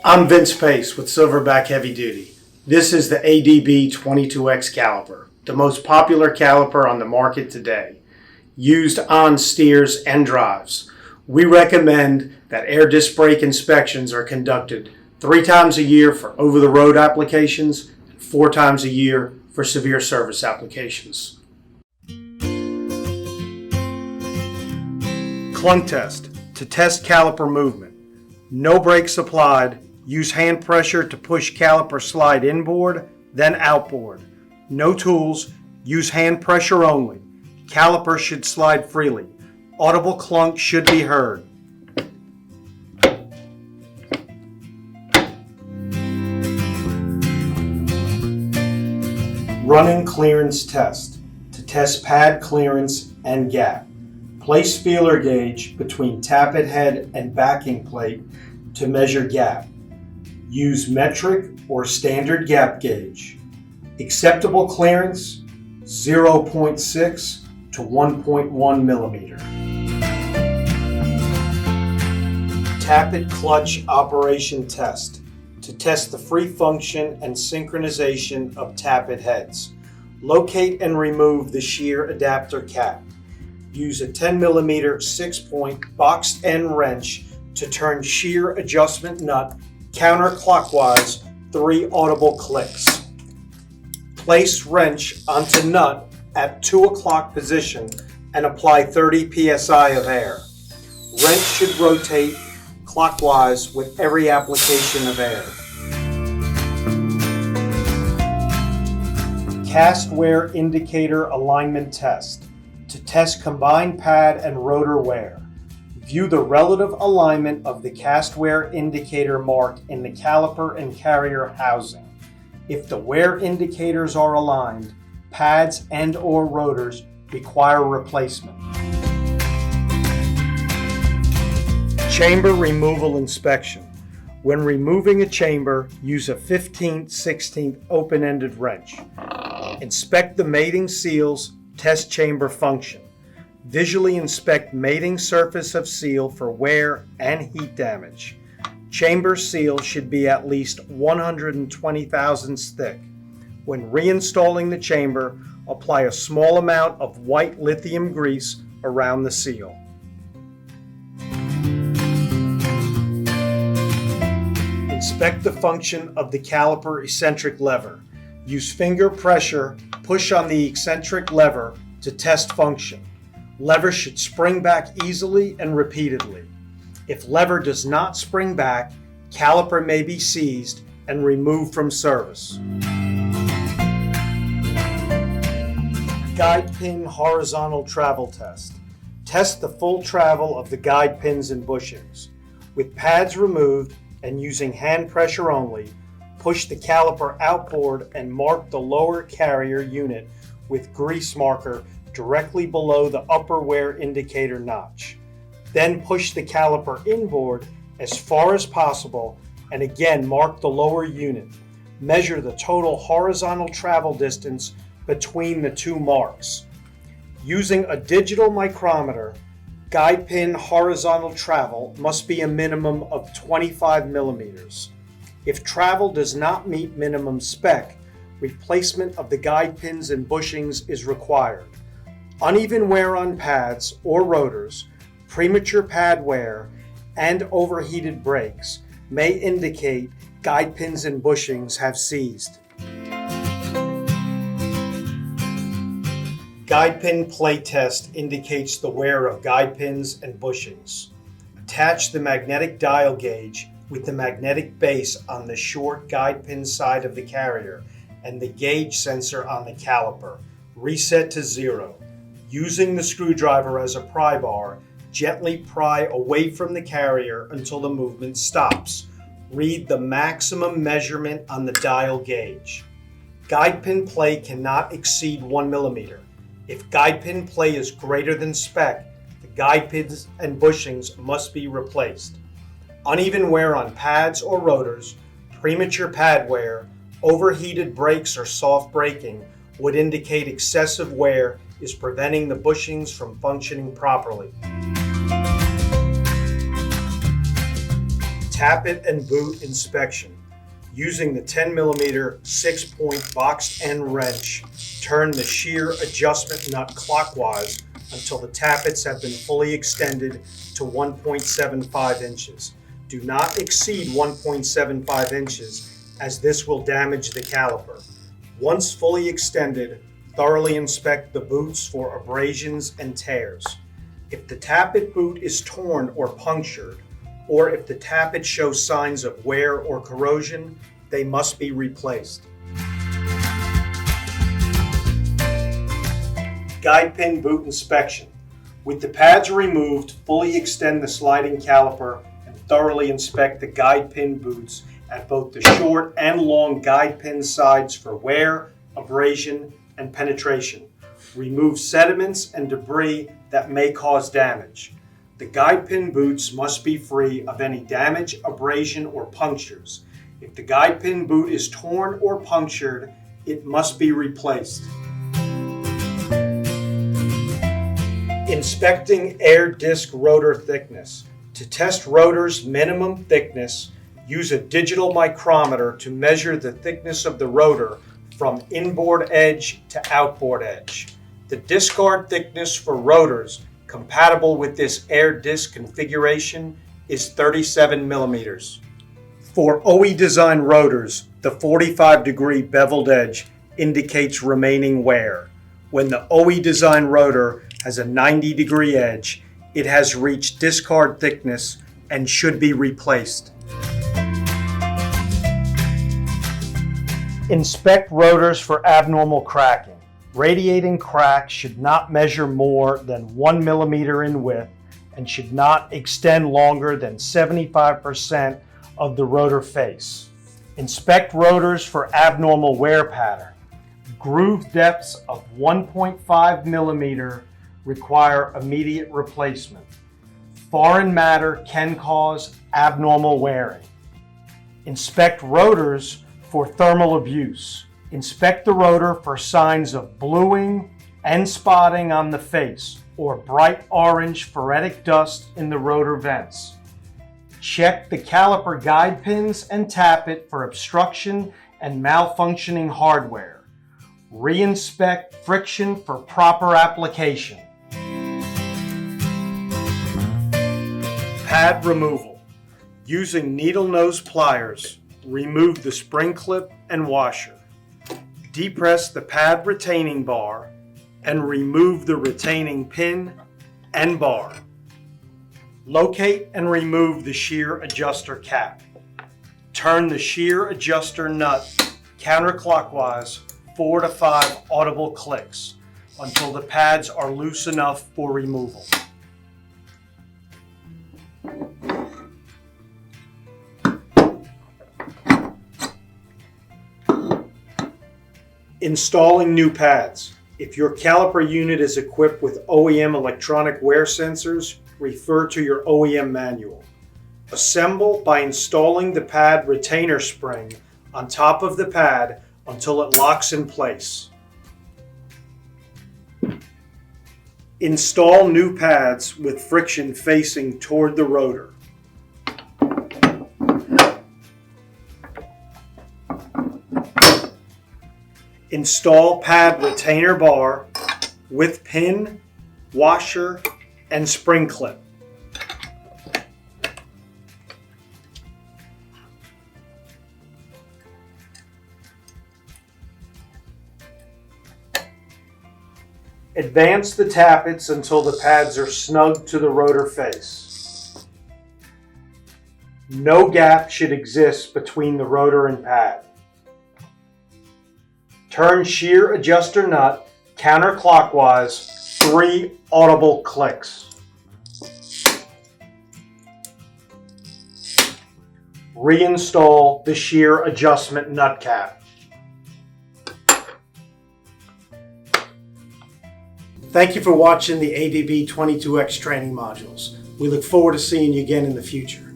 I'm Vince Pace with Silverback Heavy Duty. This is the ADB22X caliper, the most popular caliper on the market today, used on steers and drives. We recommend that air disc brake inspections are conducted 3 times a year for over-the-road applications and 4 times a year for severe service applications. Clunk test to test caliper movement. No brakes applied. Use hand pressure to push caliper slide inboard, then outboard. No tools. Use hand pressure only. Caliper should slide freely. Audible clunk should be heard. Running clearance test to test pad clearance and gap. Place feeler gauge between tappet head and backing plate to measure gap. Use metric or standard gap gauge. Acceptable clearance 0.6 to 1.1 millimeter. Tappet clutch operation test to test the free function and synchronization of tappet heads. Locate and remove the shear adapter cap. Use a 10 millimeter 6-point boxed end wrench to turn shear adjustment nut counterclockwise 3 audible clicks. Place wrench onto nut at 2 o'clock position and apply 30 psi of air. Wrench should rotate clockwise with every application of air. Cast wear indicator alignment test to test combined pad and rotor wear. View the relative alignment of the cast wear indicator mark in the caliper and carrier housing. If the wear indicators are aligned, pads and/or rotors require replacement. Chamber removal inspection. When removing a chamber, use a 15/16 open-ended wrench. Inspect the mating seals, test chamber function. Visually inspect mating surface of seal for wear and heat damage. Chamber seal should be at least 120 thousandths thick. When reinstalling the chamber, apply a small amount of white lithium grease around the seal. Inspect the function of the caliper eccentric lever. Use finger pressure, push on the eccentric lever to test function. Lever should spring back easily and repeatedly. If lever does not spring back, caliper may be seized and removed from service. Guide pin horizontal travel test. Test the full travel of the guide pins and bushings. With pads removed and using hand pressure only, push the caliper outboard and mark the lower carrier unit with grease marker directly below the upper wear indicator notch. Then push the caliper inboard as far as possible and again mark the lower unit. Measure the total horizontal travel distance between the 2 marks. Using a digital micrometer, guide pin horizontal travel must be a minimum of 25 millimeters. If travel does not meet minimum spec, replacement of the guide pins and bushings is required. Uneven wear on pads or rotors, premature pad wear, and overheated brakes may indicate guide pins and bushings have seized. Guide pin play test indicates the wear of guide pins and bushings. Attach the magnetic dial gauge with the magnetic base on the short guide pin side of the carrier and the gauge sensor on the caliper. Reset to 0. Using the screwdriver as a pry bar, gently pry away from the carrier until the movement stops. Read the maximum measurement on the dial gauge. Guide pin play cannot exceed 1 millimeter. If guide pin play is greater than spec, the guide pins and bushings must be replaced. Uneven wear on pads or rotors, premature pad wear, overheated brakes or soft braking would indicate excessive wear is preventing the bushings from functioning properly. Tappet and boot inspection. Using the 10mm 6-point boxed end wrench, turn the shear adjustment nut clockwise until the tappets have been fully extended to 1.75 inches. Do not exceed 1.75 inches, as this will damage the caliper. Once fully extended, thoroughly inspect the boots for abrasions and tears. If the tappet boot is torn or punctured, or if the tappet shows signs of wear or corrosion, they must be replaced. Guide pin boot inspection. With the pads removed, fully extend the sliding caliper and thoroughly inspect the guide pin boots at both the short and long guide pin sides for wear, abrasion, and penetration. Remove sediments and debris that may cause damage. The guide pin boots must be free of any damage, abrasion, or punctures. If the guide pin boot is torn or punctured, it must be replaced. Inspecting air disc rotor thickness. To test rotor's minimum thickness, use a digital micrometer to measure the thickness of the rotor from inboard edge to outboard edge. The discard thickness for rotors compatible with this air disc configuration is 37 millimeters. For OE design rotors, the 45-degree beveled edge indicates remaining wear. When the OE design rotor has a 90-degree edge, it has reached discard thickness and should be replaced. Inspect rotors for abnormal cracking. Radiating cracks should not measure more than 1 millimeter in width and should not extend longer than 75% of the rotor face. Inspect rotors for abnormal wear pattern. Groove depths of 1.5 millimeter require immediate replacement. Foreign matter can cause abnormal wearing. Inspect rotors for thermal abuse. Inspect the rotor for signs of bluing and spotting on the face or bright orange ferritic dust in the rotor vents. Check the caliper guide pins and tappet for obstruction and malfunctioning hardware. Reinspect friction for proper application. Pad removal. Using needle nose pliers, remove the spring clip and washer. Depress the pad retaining bar and remove the retaining pin and bar. Locate and remove the shear adjuster cap. Turn the shear adjuster nut counterclockwise 4 to 5 audible clicks until the pads are loose enough for removal. Installing new pads. If your caliper unit is equipped with OEM electronic wear sensors, refer to your OEM manual. Assemble by installing the pad retainer spring on top of the pad until it locks in place. Install new pads with friction facing toward the rotor. Install pad retainer bar with pin, washer, and spring clip. Advance the tappets until the pads are snug to the rotor face. No gap should exist between the rotor and pad. Turn shear adjuster nut counterclockwise 3 audible clicks. Reinstall the shear adjustment nut cap. Thank you for watching the ADB22X training modules. We look forward to seeing you again in the future.